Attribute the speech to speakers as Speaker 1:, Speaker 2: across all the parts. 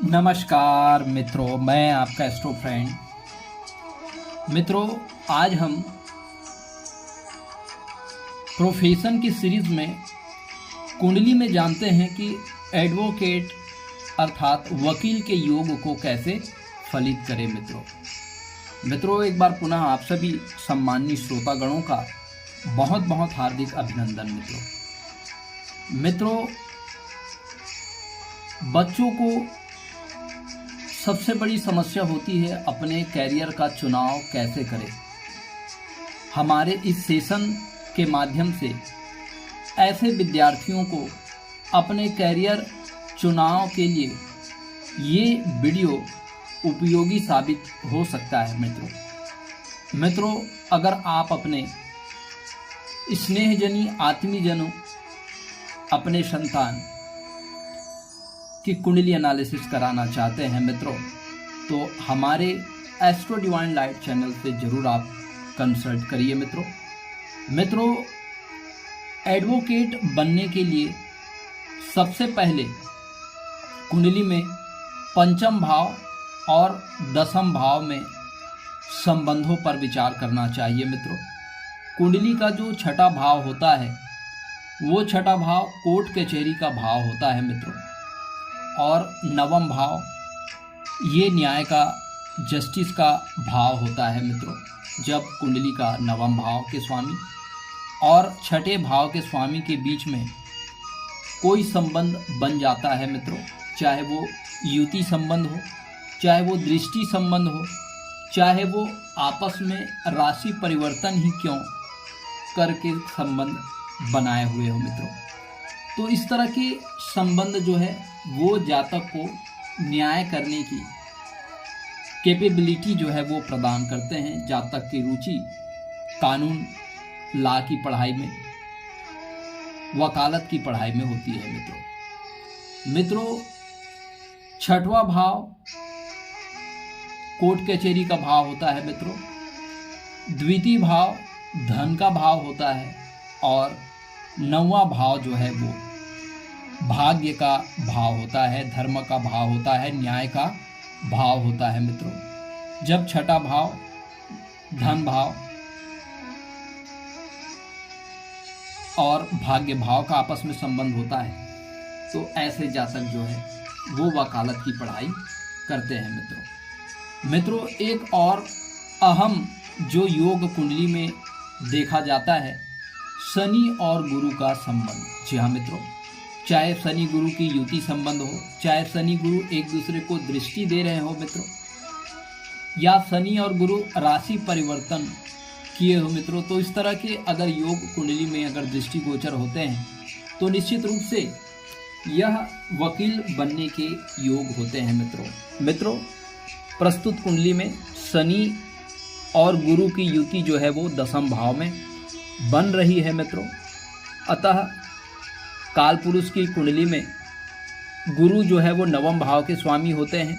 Speaker 1: नमस्कार मित्रों, मैं आपका एस्ट्रो फ्रेंड। मित्रों, आज हम प्रोफेशन की सीरीज में कुंडली में जानते हैं कि एडवोकेट अर्थात वकील के योग को कैसे फलित करें। मित्रों, एक बार पुनः आप सभी सम्माननीय श्रोतागणों का बहुत बहुत हार्दिक अभिनंदन। मित्रों, बच्चों को सबसे बड़ी समस्या होती है अपने कैरियर का चुनाव कैसे करें। हमारे इस सेशन के माध्यम से ऐसे विद्यार्थियों को अपने कैरियर चुनाव के लिए ये वीडियो उपयोगी साबित हो सकता है। मित्रों, अगर आप अपने स्नेहजनी आत्मीजनों, अपने संतान की कुंडली एनालिसिस कराना चाहते हैं मित्रों, तो हमारे एस्ट्रो डिवाइन लाइट चैनल से जरूर आप कंसल्ट करिए। मित्रों, एडवोकेट बनने के लिए सबसे पहले कुंडली में पंचम भाव और दसम भाव में संबंधों पर विचार करना चाहिए। मित्रों, कुंडली का जो छठा भाव होता है वो छठा भाव कोर्ट कचहरी का भाव होता है मित्रों, और नवम भाव ये न्याय का, जस्टिस का भाव होता है मित्रों। जब कुंडली का नवम भाव के स्वामी और छठे भाव के स्वामी के बीच में कोई संबंध बन जाता है मित्रों, चाहे वो युति संबंध हो, चाहे वो दृष्टि संबंध हो, चाहे वो आपस में राशि परिवर्तन ही क्यों करके संबंध बनाए हुए हो मित्रों, तो इस तरह के संबंध जो है वो जातक को न्याय करने की कैपेबिलिटी जो है वो प्रदान करते हैं। जातक की रुचि कानून, लॉ की पढ़ाई में, वकालत की पढ़ाई में होती है मित्रों, छठवां भाव कोर्ट कचहरी का भाव होता है मित्रों। द्वितीय भाव धन का भाव होता है, और नौवां भाव जो है वो भाग्य का भाव होता है, धर्म का भाव होता है, न्याय का भाव होता है मित्रों। जब छठा भाव धन भाव और भाग्य भाव का आपस में संबंध होता है, तो ऐसे जातक जो है वो वकालत की पढ़ाई करते हैं मित्रों, एक और अहम जो योग कुंडली में देखा जाता है, शनि और गुरु का संबंध। जी हाँ मित्रों, चाहे शनि गुरु की युति संबंध हो, चाहे शनि गुरु एक दूसरे को दृष्टि दे रहे हो मित्रों, या शनि और गुरु राशि परिवर्तन किए हो मित्रों, तो इस तरह के अगर योग कुंडली में अगर दृष्टि गोचर होते हैं तो निश्चित रूप से यह वकील बनने के योग होते हैं मित्रों, प्रस्तुत कुंडली में शनि और गुरु की युति जो है वो दसम भाव में बन रही है मित्रों। अतः काल पुरुष की कुंडली में गुरु जो है वो नवम भाव के स्वामी होते हैं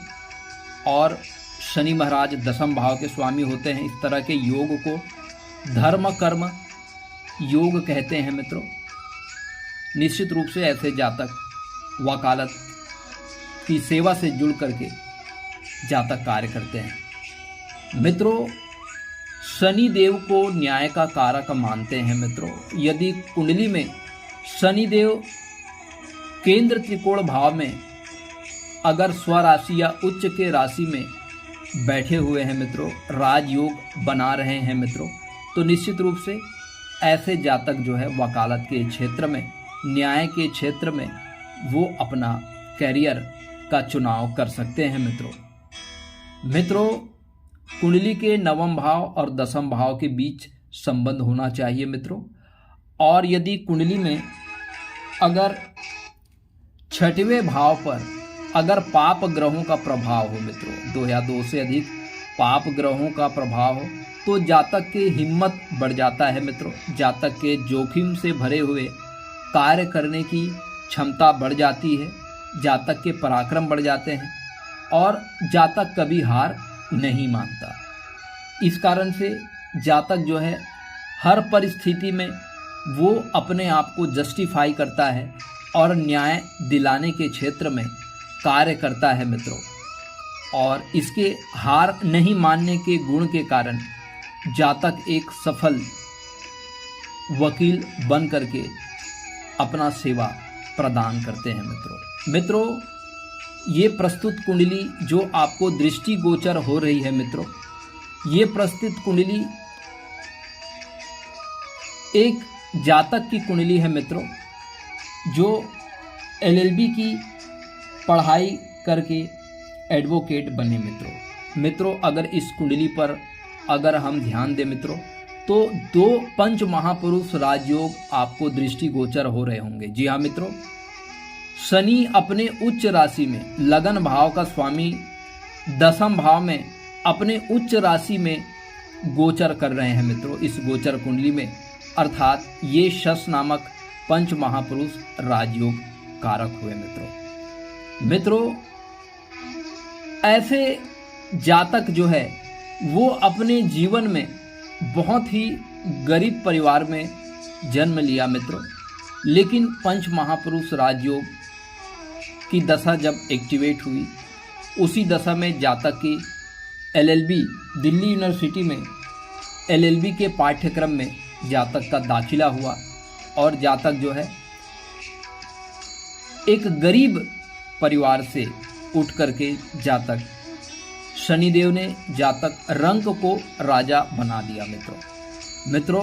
Speaker 1: और शनि महाराज दसम भाव के स्वामी होते हैं। इस तरह के योग को धर्म कर्म योग कहते हैं मित्रों। निश्चित रूप से ऐसे जातक वकालत की सेवा से जुड़ करके जातक कार्य करते हैं मित्रों। शनि देव को न्याय का कारक मानते हैं मित्रों। यदि कुंडली में शनि देव केंद्र त्रिकोण भाव में अगर स्वराशि या उच्च के राशि में बैठे हुए हैं मित्रों, राजयोग बना रहे हैं मित्रों, तो निश्चित रूप से ऐसे जातक जो है वकालत के क्षेत्र में, न्याय के क्षेत्र में वो अपना कैरियर का चुनाव कर सकते हैं मित्रों, कुंडली के नवम भाव और दसम भाव के बीच संबंध होना चाहिए मित्रों। और यदि कुंडली में अगर छठवें भाव पर अगर पाप ग्रहों का प्रभाव हो मित्रों, 2 या 2 से अधिक पाप ग्रहों का प्रभाव हो, तो जातक की हिम्मत बढ़ जाता है मित्रों। जातक के जोखिम से भरे हुए कार्य करने की क्षमता बढ़ जाती है, जातक के पराक्रम बढ़ जाते हैं और जातक कभी हार नहीं मानता। इस कारण से जातक जो है हर परिस्थिति में वो अपने आप को जस्टिफाई करता है और न्याय दिलाने के क्षेत्र में कार्य करता है मित्रों, और इसके हार नहीं मानने के गुण के कारण जातक एक सफल वकील बन करके अपना सेवा प्रदान करते हैं मित्रों। ये प्रस्तुत कुंडली जो आपको दृष्टि गोचर हो रही है मित्रों, ये प्रस्तुत कुंडली एक जातक की कुंडली है मित्रों, जो LLB की पढ़ाई करके एडवोकेट बने मित्रों। अगर इस कुंडली पर अगर हम ध्यान दें मित्रों, तो 2 पंच महापुरुष राजयोग आपको दृष्टि गोचर हो रहे होंगे। जी हाँ मित्रों, शनि अपने उच्च राशि में लगन भाव का स्वामी 10वें भाव में अपने उच्च राशि में गोचर कर रहे हैं मित्रों इस गोचर कुंडली में, अर्थात ये शश नामक पंच महापुरुष राजयोग कारक हुए मित्रों। ऐसे जातक जो है वो अपने जीवन में बहुत ही गरीब परिवार में जन्म लिया मित्रों, लेकिन पंच महापुरुष राजयोग की दशा जब एक्टिवेट हुई, उसी दशा में जातक की LLB दिल्ली यूनिवर्सिटी में LLB के पाठ्यक्रम में जातक का दाखिला हुआ, और जातक जो है एक गरीब परिवार से उठ करके जातक शनिदेव ने जातक रंक को राजा बना दिया मित्रों।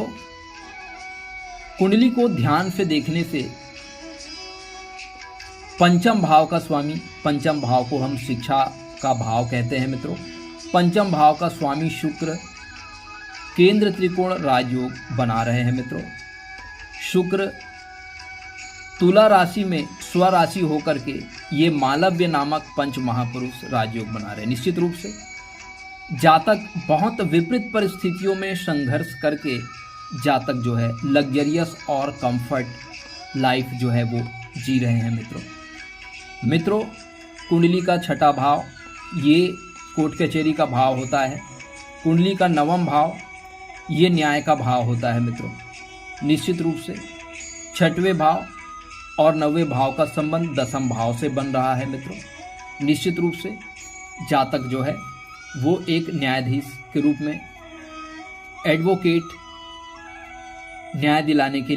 Speaker 1: कुंडली को ध्यान से देखने से पंचम भाव का स्वामी, पंचम भाव को हम शिक्षा का भाव कहते हैं मित्रों, पंचम भाव का स्वामी शुक्र केंद्र त्रिकोण राजयोग बना रहे हैं मित्रों। शुक्र तुला राशि में स्वराशि होकर के ये मालव्य नामक पंच महापुरुष राजयोग बना रहे हैं। निश्चित रूप से जातक बहुत विपरीत परिस्थितियों में संघर्ष करके जातक जो है लग्जरियस और कंफर्ट लाइफ जो है वो जी रहे हैं मित्रों। कुंडली का 6ठा भाव ये कोर्ट कचहरी का भाव होता है। कुंडली का 9वां भाव ये न्याय का भाव होता है मित्रों। निश्चित रूप से 6वें भाव और 9वें भाव का संबंध 10वें भाव से बन रहा है मित्रों। निश्चित रूप से जातक जो है वो एक न्यायाधीश के रूप में एडवोकेट न्याय दिलाने के